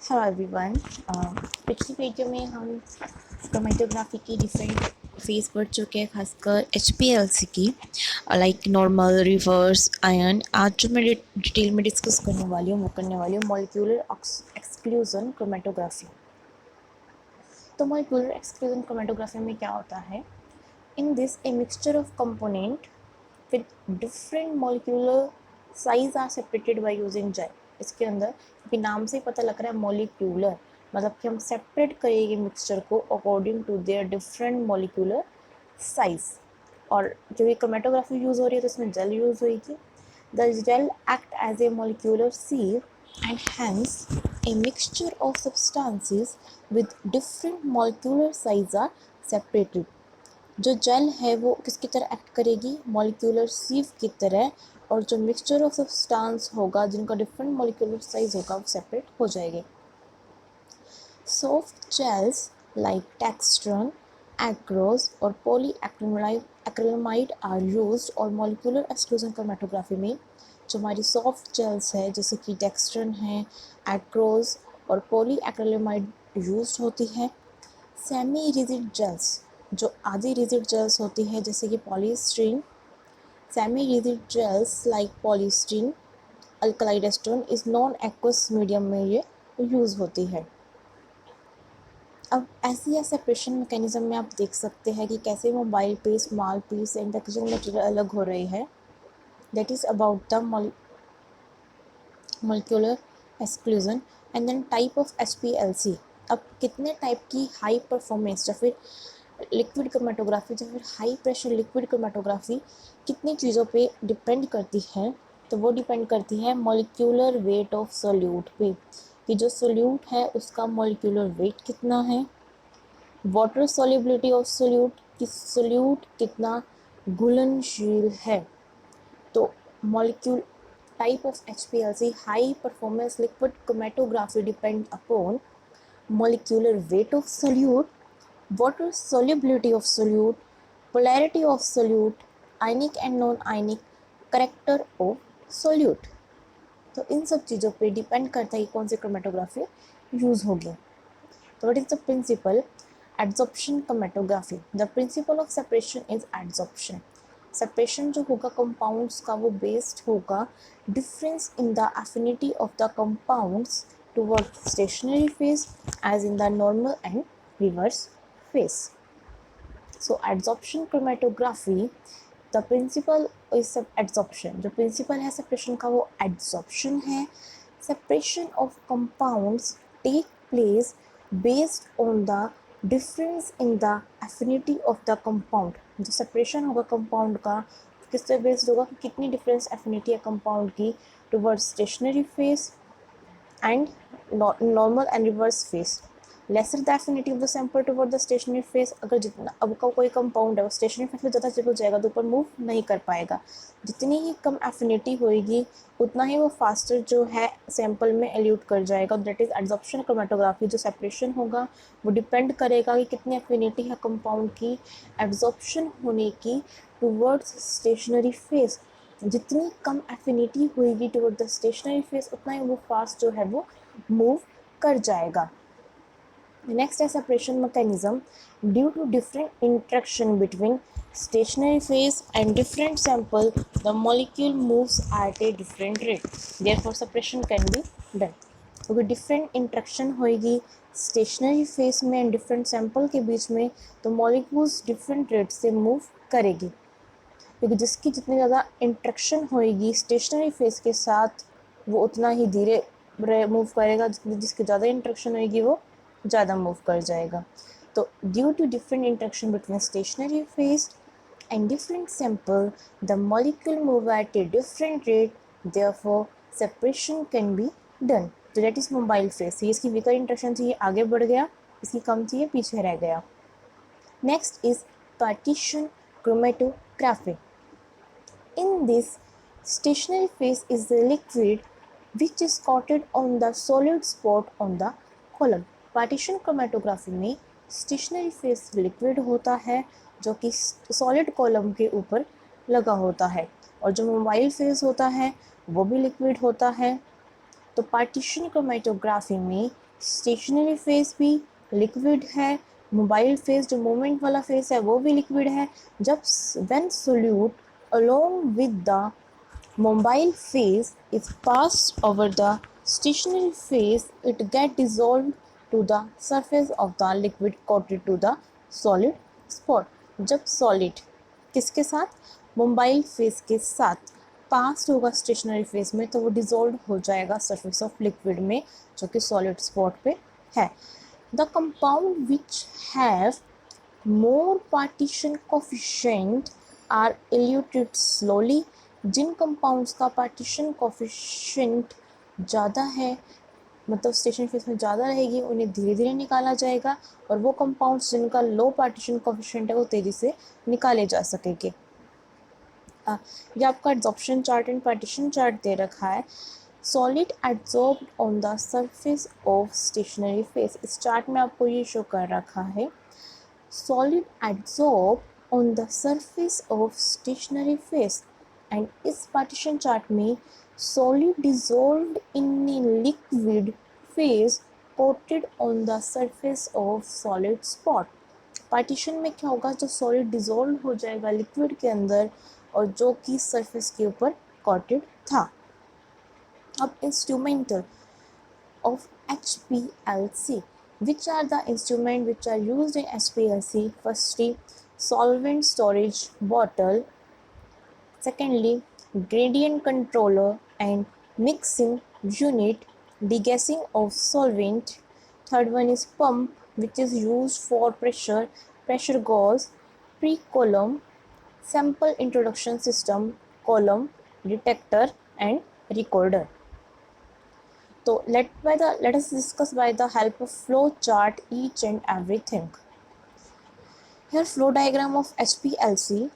Hello everyone. पिछली video में हम क्रोमेटोग्राफी की डिफरेंट फेज पढ़ चुके हैं, खासकर HPLC की, लाइक नॉर्मल, रिवर्स, आयन। आज जो मैं डिटेल में डिस्कस करने वाली हूँ वो करने वाली हूँ मॉलिक्यूलर एक्सक्लूजन क्रोमेटोग्राफी। तो मॉलिक्यूलर एक्सक्लूजन क्रोमेटोग्राफी में क्या होता है? In this a mixture of component with different molecular size are separated by using gel. इसके अंदर भी नाम से ही पता लग रहा है मॉलिक्यूलर, मतलब कि हम सेपरेट करेंगे मिक्सचर को according to their different molecular size. और जो ये क्रोमेटोग्राफी यूज़ हो रही है तो इसमें जेल यूज़ होगी। The gel act as a molecular sieve and hence a mixture of substances with different molecular size are separated। जो जेल है वो किसकी तरह एक्ट करेगी? मॉलिक्यूलर सीव की तरह। और जो मिक्सचर ऑफ सब्सटेंस होगा जिनका डिफरेंट मॉलिक्यूलर साइज होगा वो सेपरेट हो जाएंगे। Soft gels like dextran, agarose और पॉलीएक्रिलामाइड आर यूज्ड। और मॉलिक्यूलर एक्सक्लूजन क्रोमेटोग्राफी में जो हमारी सॉफ्ट जेल्स है जैसे कि डेक्सट्रन है, एक्रोस और पॉलीएक्रिलामाइड यूज्ड होती है। सेमी रिजिड जेल्स, जो आधी रिजिड जेल्स होती है जैसे कि polystyrene, semi rigid gels like polystyrene, alkaloid acetone is non aqueous medium में ये यूज़ होती है। अब ऐसी सेपरेशन मैकेनिज्म में आप देख सकते हैं कि कैसे mobile piece, small piece and packaging material अलग हो रही है। That is about the molecular exclusion. And then type of HPLC। अब कितने टाइप की हाई परफॉर्मेंस या फिर लिक्विड क्रोमेटोग्राफी या फिर हाई प्रेशर लिक्विड क्रोमेटोग्राफी कितनी चीज़ों पे डिपेंड करती है? तो वो डिपेंड करती है मॉलिक्यूलर वेट ऑफ सोल्यूट पे, कि जो सोल्यूट है उसका मॉलिक्यूलर वेट कितना है। वाटर सॉल्युबिलिटी ऑफ सोल्यूट, कि सोल्यूट कितना घुलनशील है। तो molecule type of HPLC high performance liquid chromatography depend upon molecular weight of solute, water solubility of solute, polarity of solute, ionic and non-ionic character of solute। तो इन सब चीज़ों पे depend करता है कि कौन सी क्रोमेटोग्राफी यूज़ होगी। तो what is the principle? Adsorption chromatography. The principle of separation is adsorption. Separation जो होगा कंपाउंड्स का वो बेस्ड होगा difference in the affinity of the compounds toward stationary phase as in the normal and reverse phase. So adsorption chromatography, the principle is adsorption. जो principle है separation का वो adsorption है। Separation of compounds take place based on the difference in the affinity of the compound. जो separation होगा compound का किससे based होगा कि कितनी डिफरेंस एफिनिटी है कंपाउंड की towards stationary phase and normal and reverse phase। lesser the affinity of the sample toward the stationary phase। अगर जितना अब का कोई कंपाउंड है वो स्टेशनरी फेज में ज़्यादा चल जाएगा तो ऊपर मूव नहीं कर पाएगा। जितनी ही कम एफिनिटी होएगी उतना ही वो फास्टर जो है सैंपल में एल्यूट कर जाएगा। That is adsorption chromatography. जो सेपरेशन होगा वो डिपेंड करेगा कि कितनी एफिनिटी है कंपाउंड की एब्जॉर्प्शन होने की टुवर्ड्स स्टेशनरी फेज। जितनी कम एफिनिटी होएगी टुवर्ड द स्टेशनरी फेज उतना ही वो फास्ट जो है वो मूव कर जाएगा। नेक्स्ट है separation mechanism. Due to different interaction between stationary phase and different sample the molecule moves at a different rate, therefore separation can be done। क्योंकि different interaction होएगी स्टेशनरी फेस में and different sample के बीच में तो molecules different rate से move करेगी, क्योंकि जिसकी जितनी ज़्यादा इंट्रैक्शन होएगी स्टेशनरी फेस के साथ वो उतना ही धीरे मूव करेगा। जिसकी ज़्यादा इंट्रैक्शन होएगी वो ज़्यादा मूव कर जाएगा। तो due to different interaction between stationary phase and different sample the molecule move at a different rate, therefore separation can be done. तो दैट इज मोबाइल फेस। ये इसकी वीकर इंट्रैक्शन थी, ये आगे बढ़ गया, इसकी कम थी, ये पीछे रह गया। Next is partition chromatography. In this, stationary phase is the liquid which is coated on the solid spot on the column। Partition chromatography में स्टेशनरी फेज लिक्विड होता है जो कि सॉलिड कॉलम के ऊपर लगा होता है, और जो मोबाइल फेज होता है वो भी लिक्विड होता है। तो पार्टीशन क्रोमेटोग्राफी में स्टेशनरी फेस भी लिक्विड है, मोबाइल फेस जो मूवमेंट वाला फेस है वो भी लिक्विड है। जब when solute along with the mobile phase is passed over the stationary phase, it get dissolved to the surface of the liquid coated to the solid spot। जब solid किसके साथ, mobile face के साथ पास होगा stationery face में, तो वो dissolve हो जाएगा सरफेस ऑफ लिक्विड में जो कि सॉलिड स्पॉट पे है। The compound which have more partition coefficient are eluted slowly। जिन कंपाउंड्स का पार्टीशन कोफिशिएंट ज़्यादा है, मतलब स्टेशनरी फेस में ज़्यादा रहेगी, उन्हें धीरे धीरे निकाला जाएगा, और वो कंपाउंड्स जिनका लो पार्टीशन कोफिशिएंट है वो तेज़ी से निकाले जा सकेंगे। ये आपका adsorption chart and partition chart दे रखा है। Solid adsorbed on the surface of stationary phase, इस चार्ट में आपको ये शो कर रखा है। solid adsorb on the surface of stationary phase, and इस partition chart में solid dissolved in a liquid phase coated on the surface of solid spot। partition में क्या होगा, जो solid dissolved हो जाएगा liquid के अंदर और जो कि surface के ऊपर coated था। अब instrumental of HPLC, which are the instruments which are used in HPLC? Firstly, solvent storage bottle, secondly, gradient controller and mixing unit, degassing of solvent, third one is pump which is used for pressure gauge, pre-column, sample introduction system, column, detector and recorder। So let us discuss by the help of flow chart each and everything। Here flow diagram of HPLC